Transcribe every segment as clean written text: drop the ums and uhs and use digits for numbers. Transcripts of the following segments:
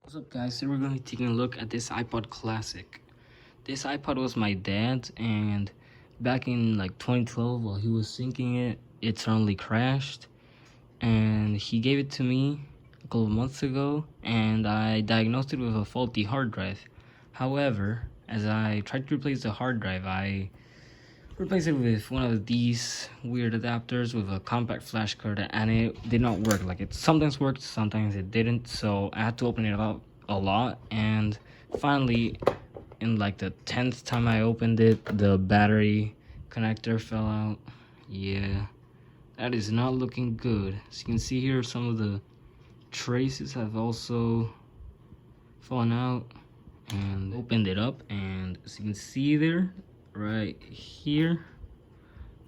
What's up guys, today we're going to be taking a look at this iPod Classic. This iPod was my dad's, and back in like 2012 while he was syncing it, it suddenly crashed, and he gave it to me a couple of months ago, and I diagnosed it with a faulty hard drive. However, as I tried to replace the hard drive, I replaced it with one of these weird adapters with a compact flash card, and it did not work. Like, it sometimes worked, sometimes it didn't, so I had to open it up a lot, and finally, in like the 10th time I opened it, the battery connector fell out. Yeah, that is not looking good. As you can see here, some of the traces have also fallen out, and opened it up, and as you can see there, right here,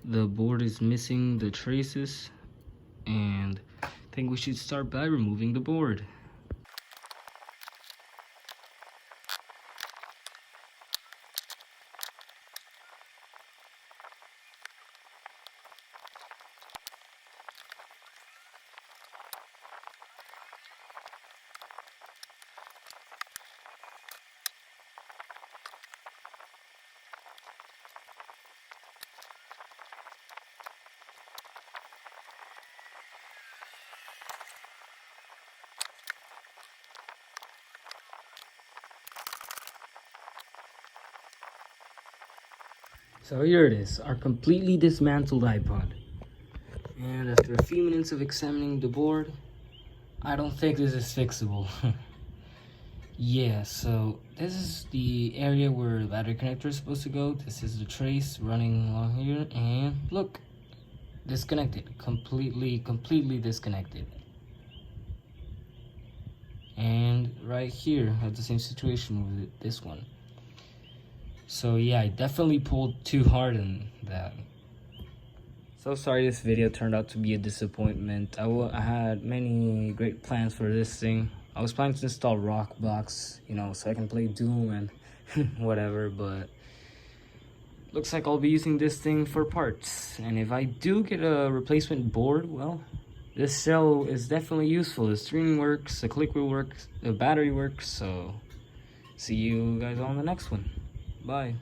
the board is missing the traces, and I think we should start by removing the board. So here it is, our completely dismantled iPod. And after a few minutes of examining the board, I don't think this is fixable. Yeah, so this is the area where the battery connector is supposed to go. This is the trace running along here, and look, disconnected, completely disconnected. And right here, I have the same situation with this one. So yeah, I definitely pulled too hard in that. So sorry this video turned out to be a disappointment. I had many great plans for this thing. I was planning to install Rockbox, you know, so I can play Doom and whatever, but looks like I'll be using this thing for parts. And if I do get a replacement board, well, this cell is definitely useful. The screen works, the click wheel works, the battery works, so see you guys on the next one. Bye.